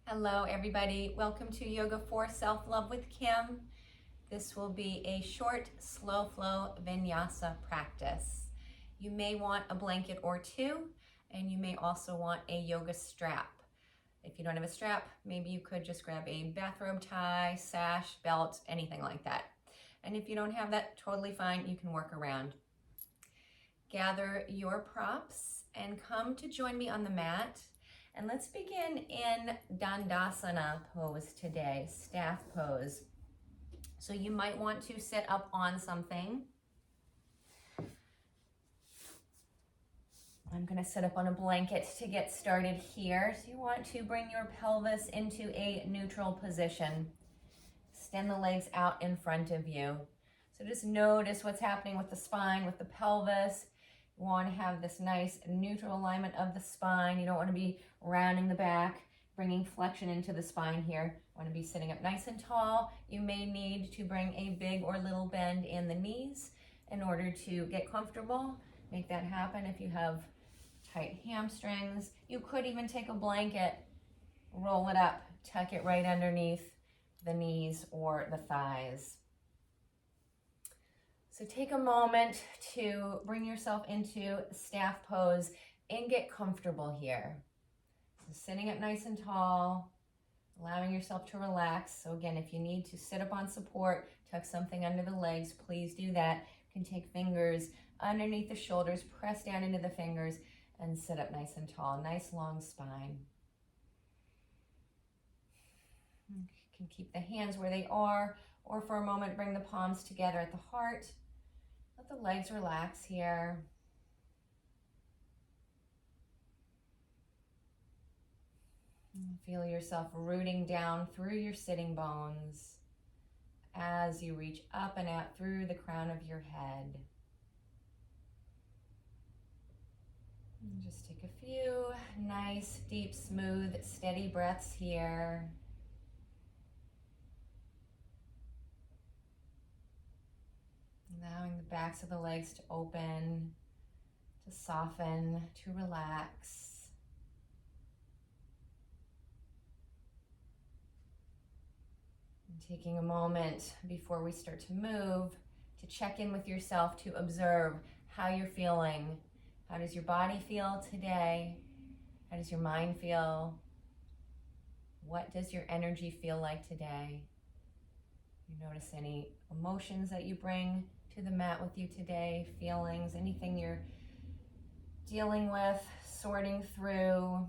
Hello everybody, welcome to Yoga for Self-Love with Kim. This will be a short, slow flow vinyasa practice. You may want a blanket or two, and you may also want a yoga strap. If you don't have a strap, maybe you could just grab a bathrobe tie, sash, belt, anything like that. And if you don't have that, totally fine, you can work around. Gather your props and come to join me on the mat. And let's begin in Dandasana pose today, staff pose. So you might want to sit up on something. I'm going to sit up on a blanket to get started here. So you want to bring your pelvis into a neutral position. Extend the legs out in front of you. So just notice what's happening with the spine, with the pelvis. You want to have this nice neutral alignment of the spine. You don't want to be rounding the back, bringing flexion into the spine here. You want to be sitting up nice and tall. You may need to bring a big or little bend in the knees in order to get comfortable. Make that happen if you have tight hamstrings. You could even take a blanket, roll it up, tuck it right underneath the knees or the thighs. So take a moment to bring yourself into staff pose and get comfortable here. So sitting up nice and tall, allowing yourself to relax. So again, if you need to sit up on support, tuck something under the legs, please do that. You can take fingers underneath the shoulders, press down into the fingers, and sit up nice and tall. Nice long spine. You can keep the hands where they are, or for a moment, bring the palms together at the heart. Let the legs relax here. Feel yourself rooting down through your sitting bones as you reach up and out through the crown of your head. And just take a few nice, deep, smooth, steady breaths here. Allowing the backs of the legs to open, to soften, to relax. And taking a moment before we start to move to check in with yourself, to observe how you're feeling. How does your body feel today? How does your mind feel? What does your energy feel like today? You notice any emotions that you bring to the mat with you today, feelings, anything you're dealing with, sorting through.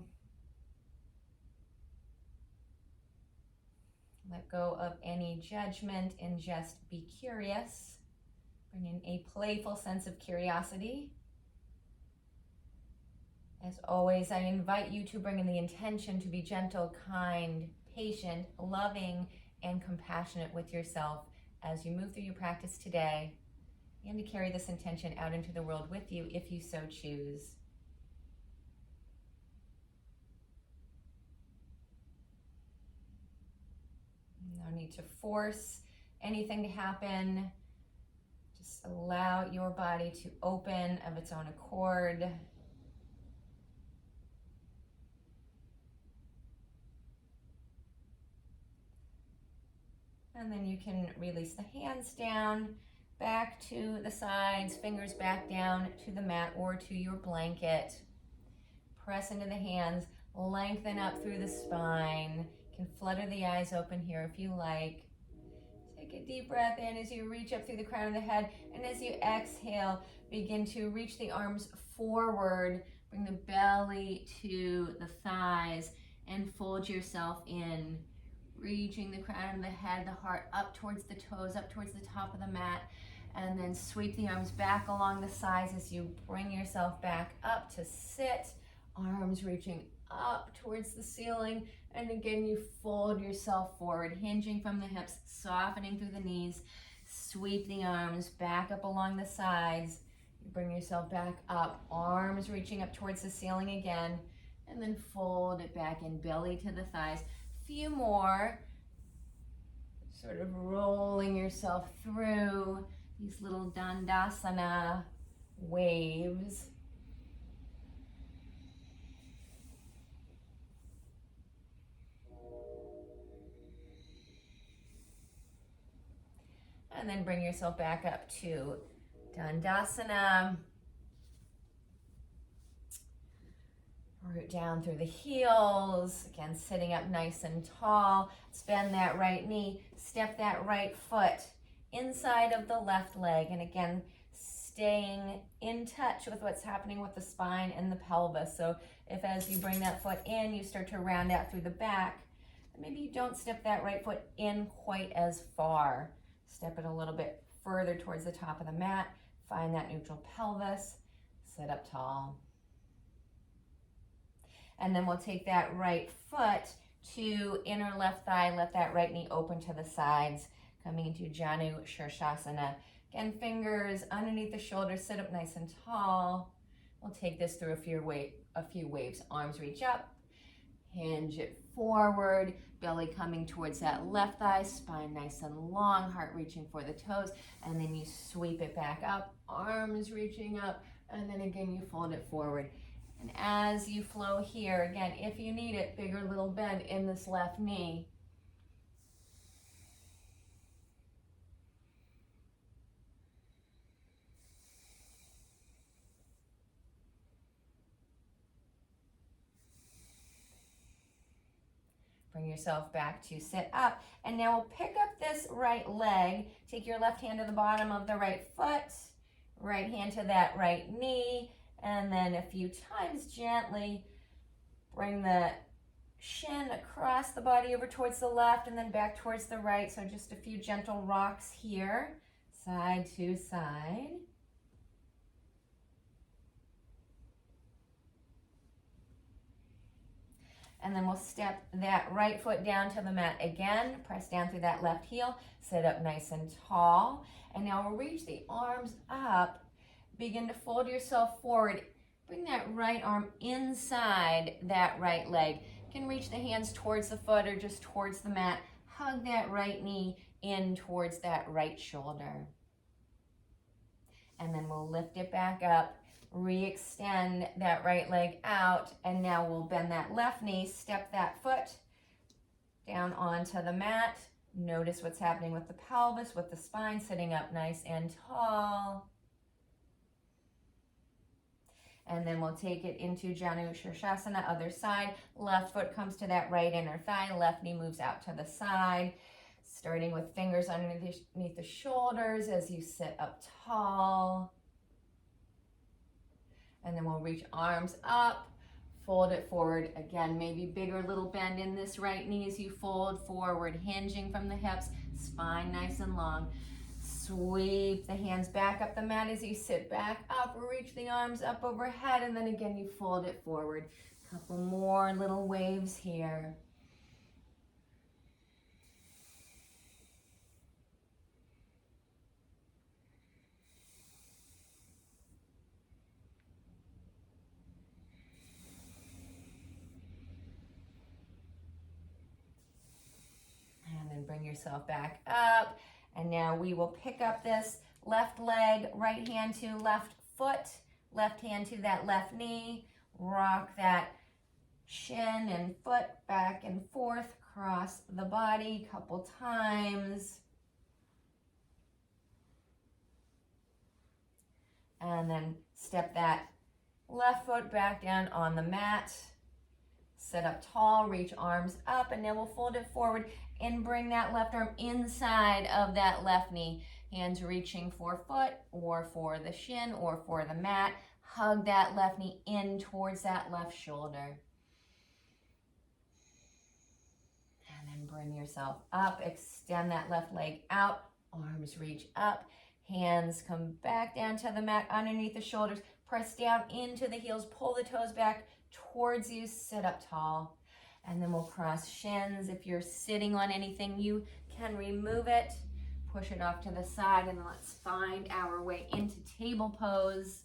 Let go of any judgment and just be curious. Bring in a playful sense of curiosity. As always, I invite you to bring in the intention to be gentle, kind, patient, loving, and compassionate with yourself as you move through your practice today, and to carry this intention out into the world with you if you so choose. No need to force anything to happen. Just allow your body to open of its own accord. And then you can release the hands down, back to the sides, fingers back down to the mat or to your blanket. Press into the hands, lengthen up through the spine. You can flutter the eyes open here if you like. Take a deep breath in as you reach up through the crown of the head, and as you exhale, begin to reach the arms forward. Bring the belly to the thighs and fold yourself in. Reaching the crown of the head, the heart up towards the toes, up towards the top of the mat, and then sweep the arms back along the sides as you bring yourself back up to sit, arms reaching up towards the ceiling, and again you fold yourself forward, hinging from the hips, softening through the knees, sweep the arms back up along the sides, you bring yourself back up, arms reaching up towards the ceiling again, and then fold it back in, belly to the thighs. Few more, sort of rolling yourself through these little Dandasana waves. and then bring yourself back up to Dandasana. Root down through the heels. Again, sitting up nice and tall. Bend that right knee. Step that right foot inside of the left leg. And again, staying in touch with what's happening with the spine and the pelvis. So if as you bring that foot in, you start to round out through the back, maybe you don't step that right foot in quite as far. Step it a little bit further towards the top of the mat. Find that neutral pelvis. Sit up tall. And then we'll take that right foot to inner left thigh. Let that right knee open to the sides. Coming into Janu Shirshasana. Again, fingers underneath the shoulders. Sit up nice and tall. We'll take this through a few waves. Arms reach up. Hinge it forward. Belly coming towards that left thigh. Spine nice and long. Heart reaching for the toes. And then you sweep it back up. Arms reaching up. And then again, you fold it forward. And as you flow here, again, if you need it, bigger little bend in this left knee. Bring yourself back to sit up. And now we'll pick up this right leg. Take your left hand to the bottom of the right foot. Right hand to that right knee. And then a few times gently bring the shin across the body over towards the left and then back towards the right. So just a few gentle rocks here, side to side. And then we'll step that right foot down to the mat again. Press down through that left heel. Sit up nice and tall. And now we'll reach the arms up. Begin to fold yourself forward. Bring that right arm inside that right leg. You can reach the hands towards the foot or just towards the mat. Hug that right knee in towards that right shoulder. And then we'll lift it back up. Re-extend that right leg out. And now we'll bend that left knee. Step that foot down onto the mat. Notice what's happening with the pelvis, with the spine, sitting up nice and tall. And then we'll take it into Janu Shirshasana, other side. Left foot comes to that right inner thigh. Left knee moves out to the side. Starting with fingers underneath the shoulders as you sit up tall. And then we'll reach arms up. Fold it forward. Again, maybe bigger little bend in this right knee as you fold forward. Hinging from the hips. Spine nice and long. Sweep the hands back up the mat as you sit back up. Reach the arms up overhead, and then again you fold it forward. Couple more little waves here. And then bring yourself back up. And now we will pick up this left leg, right hand to left foot, left hand to that left knee. Rock that shin and foot back and forth across the body a couple times. And then step that left foot back down on the mat. Sit up tall, reach arms up, and then we'll fold it forward and bring that left arm inside of that left knee. Hands reaching for foot or for the shin or for the mat. Hug that left knee in towards that left shoulder. And then bring yourself up. Extend that left leg out. Arms reach up. Hands come back down to the mat underneath the shoulders. Press down into the heels. Pull the toes back towards you. Sit up tall. And then we'll cross shins. If you're sitting on anything, you can remove it. Push it off to the side, and let's find our way into table pose.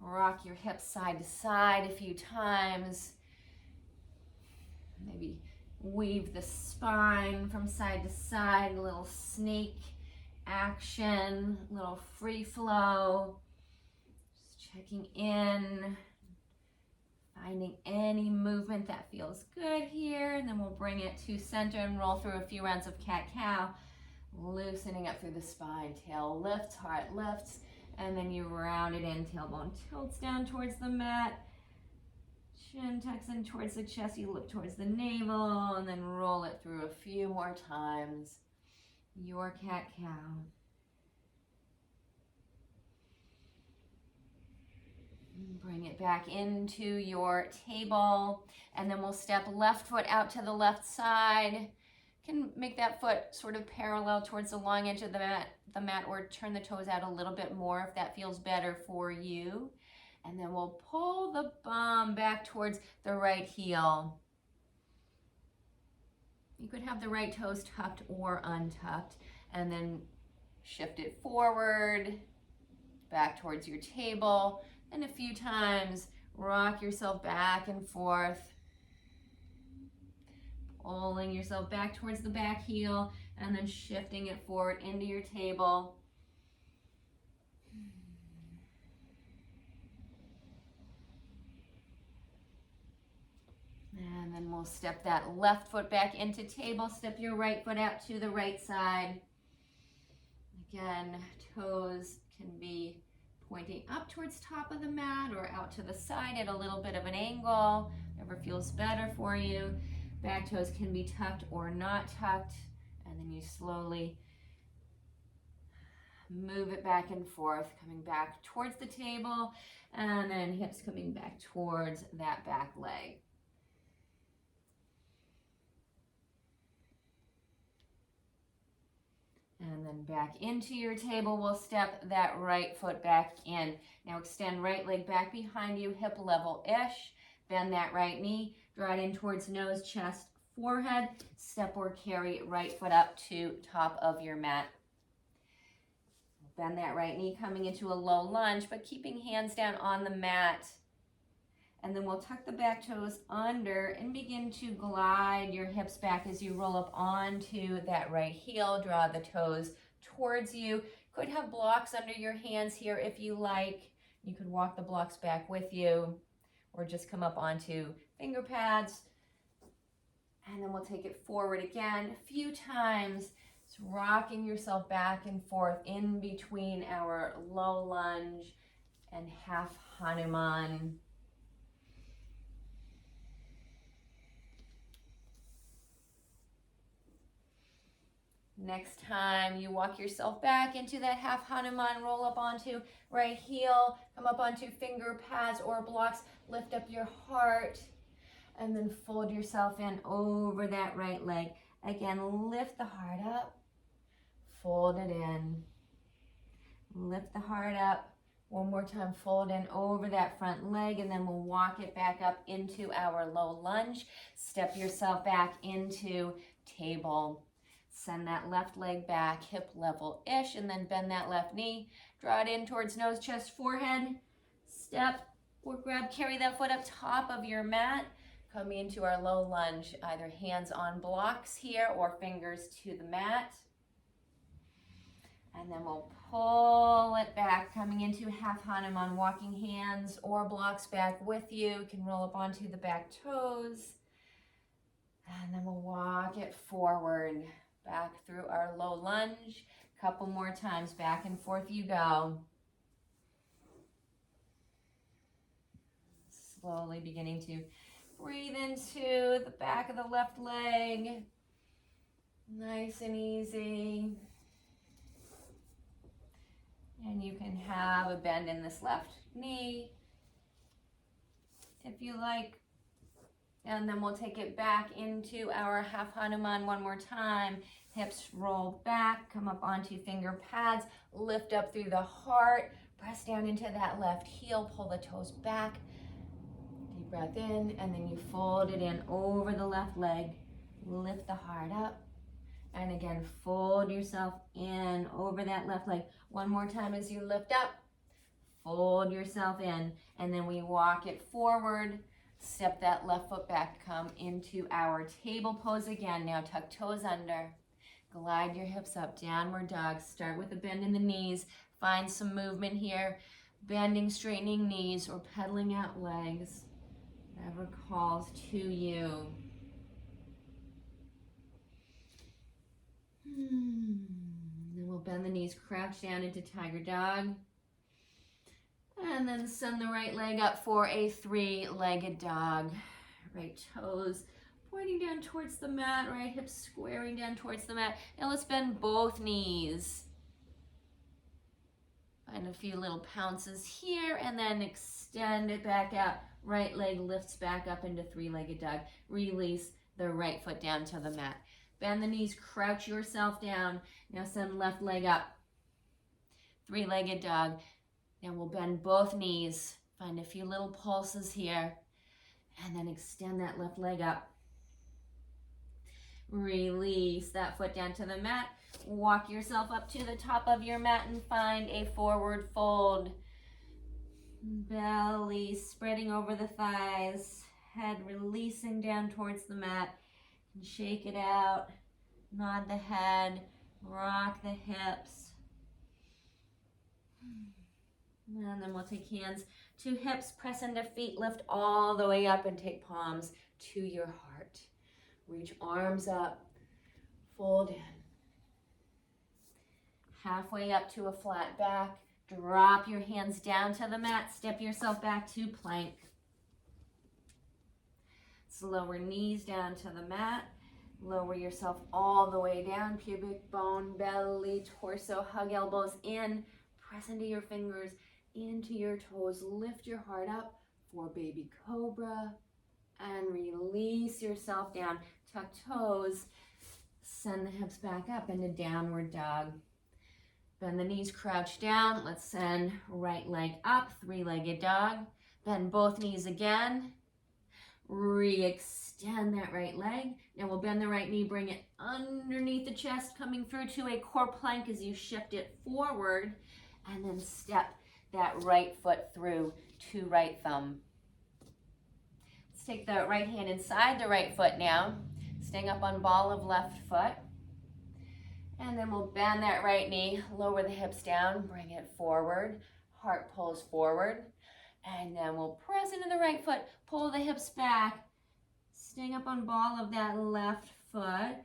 Rock your hips side to side a few times. Maybe weave the spine from side to side, a little snake action, a little free flow. Just checking in. Finding any movement that feels good here, and then we'll bring it to center and roll through a few rounds of cat-cow. Loosening up through the spine, tail lifts, heart lifts, and then you round it in, tailbone tilts down towards the mat, chin tucks in towards the chest, you look towards the navel, and then roll it through a few more times. Your cat-cow. Bring it back into your table, and then we'll step left foot out to the left side. Can make that foot sort of parallel towards the long edge of the mat, or turn the toes out a little bit more if that feels better for you. And then we'll pull the bum back towards the right heel. You could have the right toes tucked or untucked, and then shift it forward, back towards your table, and a few times rock yourself back and forth, pulling yourself back towards the back heel, and then shifting it forward into your table. And then we'll step that left foot back into table, step your right foot out to the right side. Again, toes can be pointing up towards top of the mat or out to the side at a little bit of an angle, whatever feels better for you. Back toes can be tucked or not tucked, and then you slowly move it back and forth, coming back towards the table, and then hips coming back towards that back leg. And then back into your table, we'll step that right foot back in. Now extend right leg back behind you, hip level-ish. Bend that right knee, draw it in towards nose, chest, forehead. Step or carry right foot up to top of your mat. Bend that right knee, coming into a low lunge, but keeping hands down on the mat. And then we'll tuck the back toes under and begin to glide your hips back as you roll up onto that right heel. Draw the toes towards you. Could have blocks under your hands here if you like. You could walk the blocks back with you, or just come up onto finger pads. And then we'll take it forward again a few times. It's rocking yourself back and forth in between our low lunge and half Hanuman. Next time you walk yourself back into that half Hanuman, roll up onto right heel, come up onto finger pads or blocks, lift up your heart, and then fold yourself in over that right leg. Again, lift the heart up, fold it in, lift the heart up. One more time, fold in over that front leg, and then we'll walk it back up into our low lunge. Step yourself back into table. Send that left leg back, hip level-ish, and then bend that left knee. Draw it in towards nose, chest, forehead. Step or grab, carry that foot up top of your mat. Coming into our low lunge, either hands on blocks here or fingers to the mat. And then we'll pull it back, coming into half Hanuman, walking hands or blocks back with you. You can roll up onto the back toes. And then we'll walk it forward. Back through our low lunge. Couple more times, back and forth you go. Slowly beginning to breathe into the back of the left leg. Nice and easy. And you can have a bend in this left knee if you like. And then we'll take it back into our half Hanuman one more time. Hips roll back, come up onto finger pads, lift up through the heart, press down into that left heel, pull the toes back. Deep breath in, and then you fold it in over the left leg. Lift the heart up. And again, fold yourself in over that left leg. One more time as you lift up. Fold yourself in, and then we walk it forward. Step that left foot back, come into our table pose again. Now tuck toes under, glide your hips up, downward dog. Start with a bend in the knees, find some movement here, bending, straightening knees, or pedaling out legs, whatever calls to you. Bend the knees, crouch down into tiger dog. And then send the right leg up for a three-legged dog. Right toes pointing down towards the mat, right hip squaring down towards the mat. Now let's bend both knees. Find a few little pounces here and then extend it back out. Right leg lifts back up into three-legged dog. Release the right foot down to the mat. Bend the knees, crouch yourself down. Now send left leg up. Three-legged dog. Now we'll bend both knees. Find a few little pulses here. And then extend that left leg up. Release that foot down to the mat. Walk yourself up to the top of your mat and find a forward fold. Belly spreading over the thighs. Head releasing down towards the mat. And shake it out. Nod the head. Rock the hips. And then we'll take hands to hips. Press into feet. Lift all the way up and take palms to your heart. Reach arms up, fold in. Halfway up to a flat back. Drop your hands down to the mat. Step yourself back to plank. Lower knees down to the mat. Lower yourself all the way down. Pubic bone, belly, torso. Hug elbows in. Press into your fingers, into your toes. Lift your heart up for baby cobra. And release yourself down. Tuck toes. Send the hips back up into downward dog. Bend the knees, crouch down. Let's send right leg up, three-legged dog. Bend both knees again. Re-extend that right leg. Now we'll bend the right knee, bring it underneath the chest, coming through to a core plank as you shift it forward. And then step that right foot through to right thumb. Let's take the right hand inside the right foot now. Staying up on ball of left foot. And then we'll bend that right knee, lower the hips down, bring it forward. Heart pulls forward. And then we'll press into the right foot, pull the hips back. Staying up on ball of that left foot.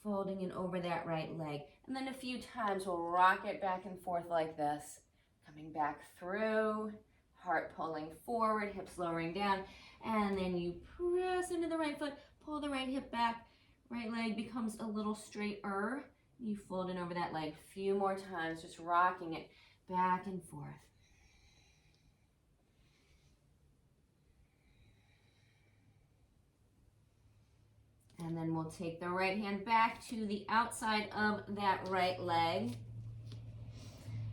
Folding in over that right leg. And then a few times we'll rock it back and forth like this. Coming back through, heart pulling forward, hips lowering down. And then you press into the right foot, pull the right hip back. Right leg becomes a little straighter. You fold in over that leg. A few more times, just rocking it back and forth. And then we'll take the right hand back to the outside of that right leg.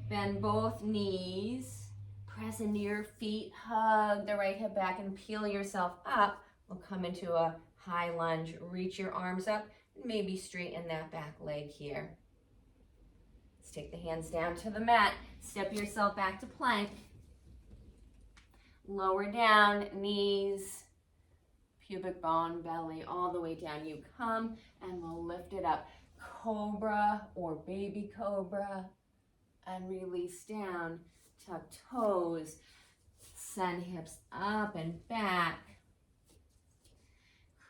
Bend both knees. Press into your feet. Hug the right hip back and peel yourself up. We'll come into a high lunge. Reach your arms up. Maybe straighten that back leg here. Let's take the hands down to the mat. Step yourself back to plank. Lower down, knees, pubic bone, belly, all the way down. You come and we'll lift it up. Cobra or baby cobra. And release down. Tuck toes. Send hips up and back.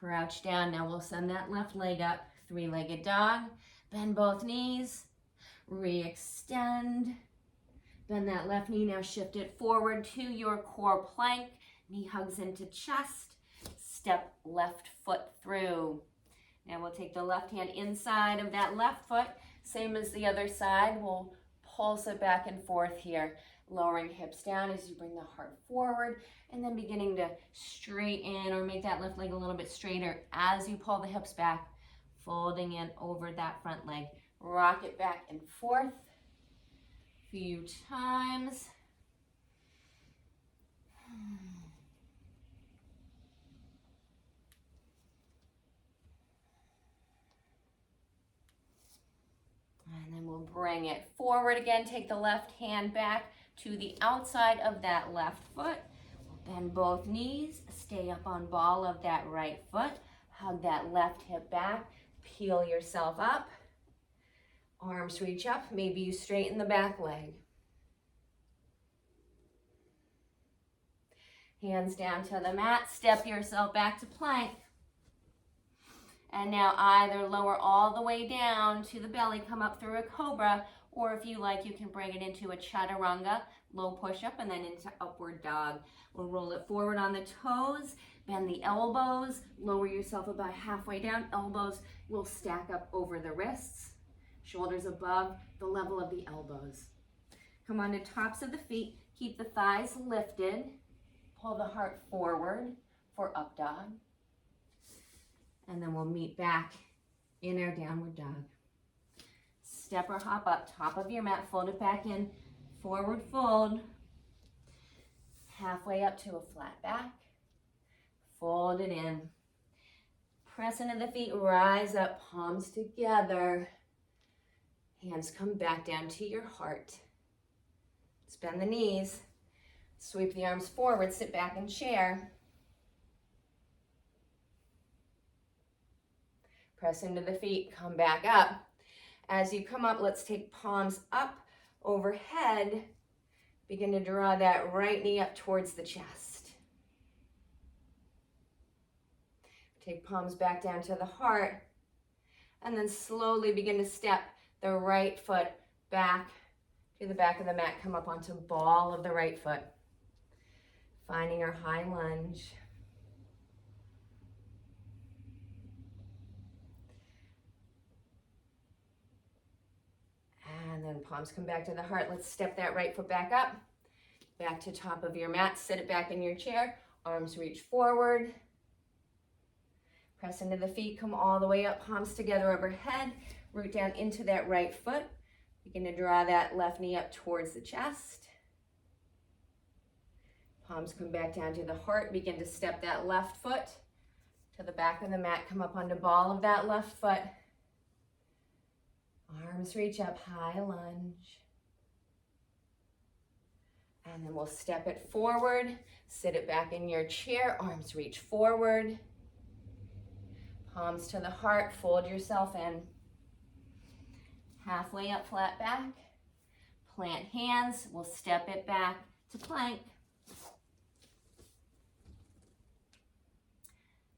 Crouch down. Now we'll send that left leg up. Three-legged dog. Bend both knees. Re-extend. Bend that left knee. Now shift it forward to your core plank. Knee hugs into chest. Step left foot through. Now we'll take the left hand inside of that left foot. Same as the other side. We'll pulse it back and forth here. Lowering hips down as you bring the heart forward. And then beginning to straighten or make that left leg a little bit straighter as you pull the hips back. Folding in over that front leg. Rock it back and forth. Few times. And then we'll bring it forward again. Take the left hand back to the outside of that left foot. We'll bend both knees. Stay up on ball of that right foot. Hug that left hip back. Peel yourself up. Arms reach up. Maybe you straighten the back leg. Hands down to the mat. Step yourself back to plank. And now either lower all the way down to the belly, come up through a cobra, or if you like, you can bring it into a chaturanga, low push-up, and then into upward dog. We'll roll it forward on the toes, bend the elbows, lower yourself about halfway down. Elbows will stack up over the wrists, shoulders above the level of the elbows. Come on to tops of the feet, keep the thighs lifted, pull the heart forward for up dog. And then we'll meet back in our downward dog. Step or hop up, top of your mat, fold it back in, forward fold, halfway up to a flat back, fold it in, press into the feet, rise up, palms together, hands come back down to your heart. Bend the knees, sweep the arms forward, sit back in chair. Press into the feet, come back up. As you come up, let's take palms up overhead. Begin to draw that right knee up towards the chest. Take palms back down to the heart, and then slowly begin to step the right foot back to the back of the mat. Come up onto ball of the right foot. Finding our high lunge. And then palms come back to the heart. Let's step that right foot back up. Back to top of your mat. Sit it back in your chair. Arms reach forward. Press into the feet. Come all the way up. Palms together overhead. Root down into that right foot. Begin to draw that left knee up towards the chest. Palms come back down to the heart. Begin to step that left foot to the back of the mat. Come up onto ball of that left foot. Arms reach up, high lunge. And then we'll step it forward, sit it back in your chair, arms reach forward. Palms to the heart, fold yourself in. Halfway up, flat back. Plant hands, we'll step it back to plank.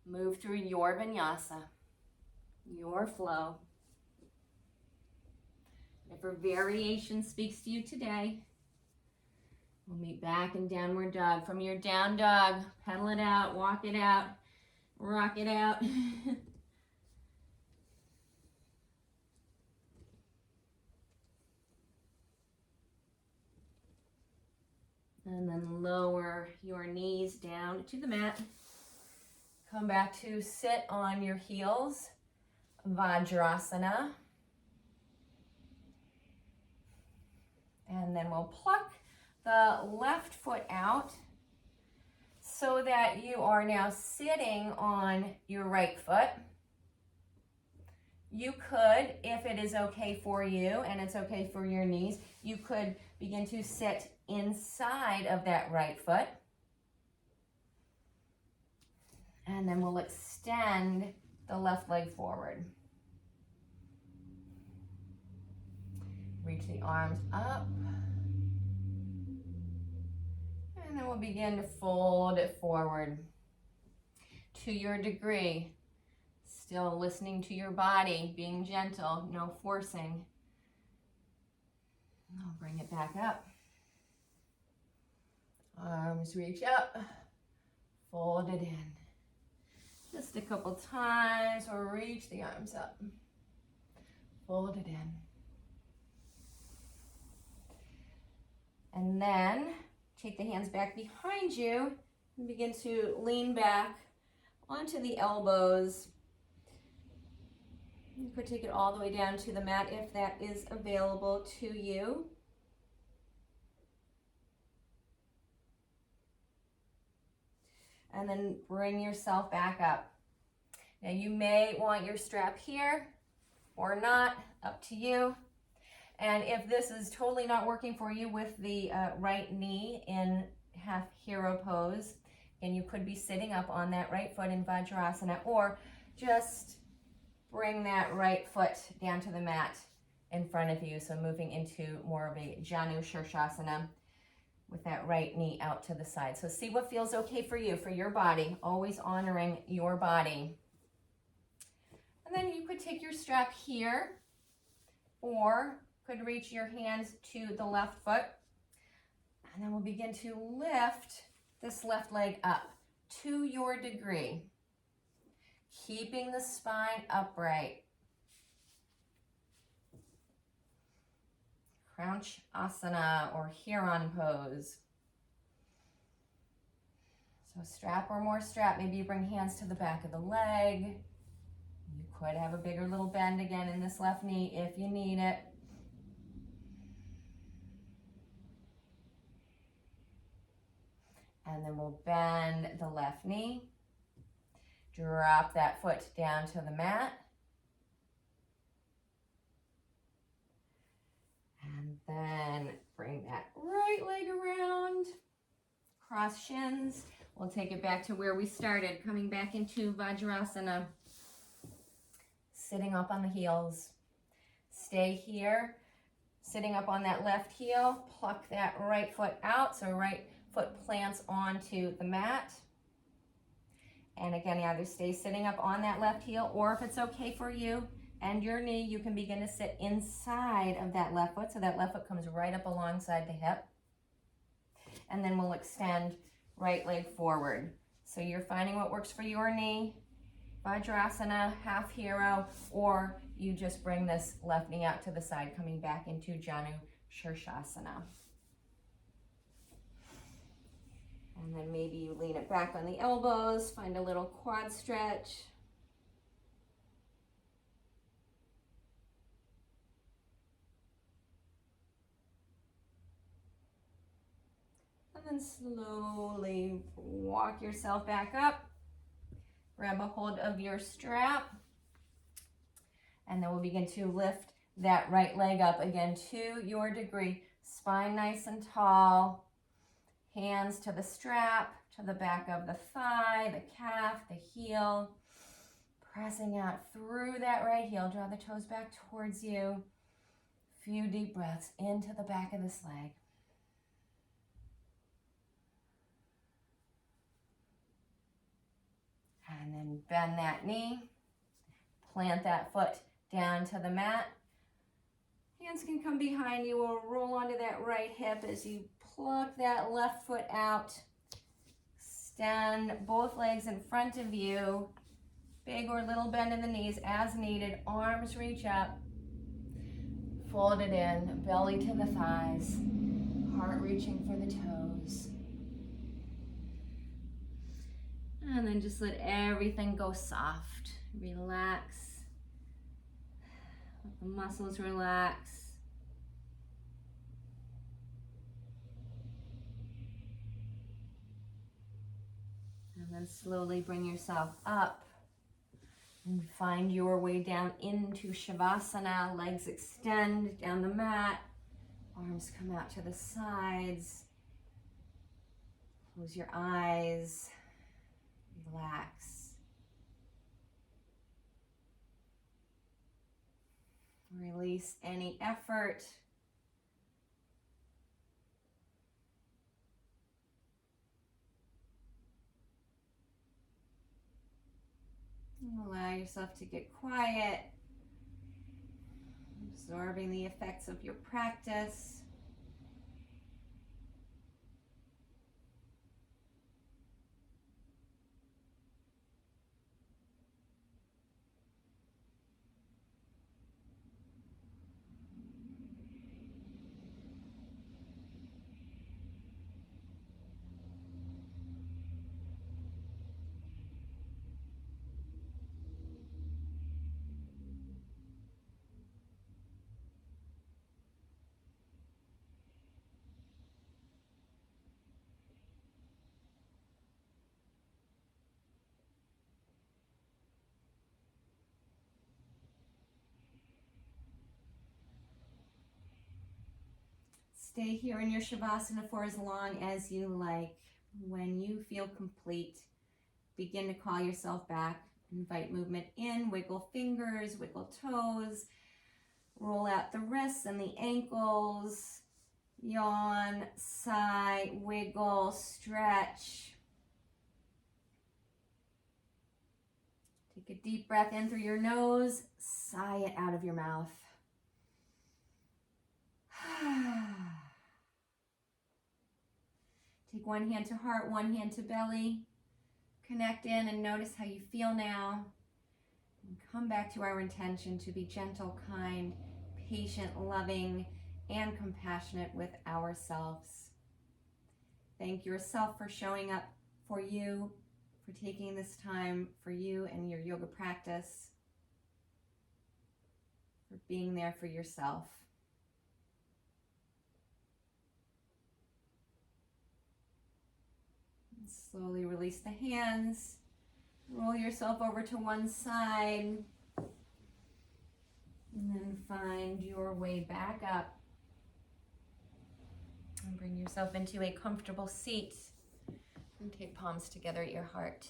Move through your vinyasa, your flow. Whatever variation speaks to you today. We'll meet back in downward dog. From your down dog, pedal it out, walk it out, rock it out. And then lower your knees down to the mat. Come back to sit on your heels, Vajrasana. And then we'll pluck the left foot out so that you are now sitting on your right foot. You could, if it is okay for you and it's okay for your knees, you could begin to sit inside of that right foot. And then we'll extend the left leg forward. Reach the arms up. And then we'll begin to fold it forward. To your degree, still listening to your body, being gentle, no forcing. I'll bring it back up. Arms reach up, fold it in. Just a couple times, or reach the arms up, fold it in. And then take the hands back behind you and begin to lean back onto the elbows. You could take it all the way down to the mat if that is available to you. And then bring yourself back up. Now you may want your strap here or not, up to you. And if this is totally not working for you with the right knee in half hero pose, and you could be sitting up on that right foot in Vajrasana, or just bring that right foot down to the mat in front of you. So moving into more of a Janu Shirshasana with that right knee out to the side. So see what feels okay for you, for your body, always honoring your body. And then you could take your strap here or could reach your hands to the left foot. And then we'll begin to lift this left leg up to your degree, keeping the spine upright. Crouch Asana or Huron pose. So strap or more strap. Maybe you bring hands to the back of the leg. You could have a bigger little bend again in this left knee if you need it. And then we'll bend the left knee. Drop that foot down to the mat. And then bring that right leg around. Cross shins. We'll take it back to where we started, coming back into Vajrasana. Sitting up on the heels. Stay here. Sitting up on that left heel. Pluck that right foot out. So right foot plants onto the mat. And again, either stay sitting up on that left heel, or if it's okay for you and your knee, you can begin to sit inside of that left foot. So that left foot comes right up alongside the hip. And then we'll extend right leg forward. So you're finding what works for your knee, Vajrasana, half hero, or you just bring this left knee out to the side, coming back into Janu Shirshasana. And then maybe you lean it back on the elbows, find a little quad stretch. And then slowly walk yourself back up. Grab a hold of your strap. And then we'll begin to lift that right leg up again to your degree. Spine nice and tall. Hands to the strap, to the back of the thigh, the calf, the heel. Pressing out through that right heel. Draw the toes back towards you. Few deep breaths into the back of this leg. And then bend that knee. Plant that foot down to the mat. Hands can come behind you or roll onto that right hip as you pluck that left foot out. Extend both legs in front of you. Big or little bend in the knees as needed. Arms reach up. Fold it in. Belly to the thighs. Heart reaching for the toes. And then just let everything go soft. Relax. Let the muscles relax. And then slowly bring yourself up and find your way down into Shavasana. Legs extend down the mat. Arms come out to the sides. Close your eyes. Relax. Release any effort. Allow yourself to get quiet, absorbing the effects of your practice. Stay here in your Shavasana for as long as you like. When you feel complete, begin to call yourself back. Invite movement in, wiggle fingers, wiggle toes, roll out the wrists and the ankles, yawn, sigh, wiggle, stretch. Take a deep breath in through your nose, sigh it out of your mouth. Take one hand to heart, one hand to belly. Connect in and notice how you feel now. And come back to our intention to be gentle, kind, patient, loving, and compassionate with ourselves. Thank yourself for showing up for you, for taking this time for you and your yoga practice, for being there for yourself. And slowly release the hands. Roll yourself over to one side. And then find your way back up. And bring yourself into a comfortable seat. And take palms together at your heart.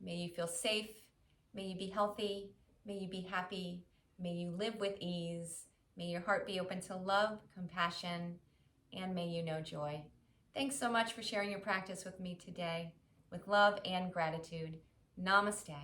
May you feel safe. May you be healthy. May you be happy. May you live with ease. May your heart be open to love, compassion, and may you know joy. Thanks so much for sharing your practice with me today. With love and gratitude. Namaste.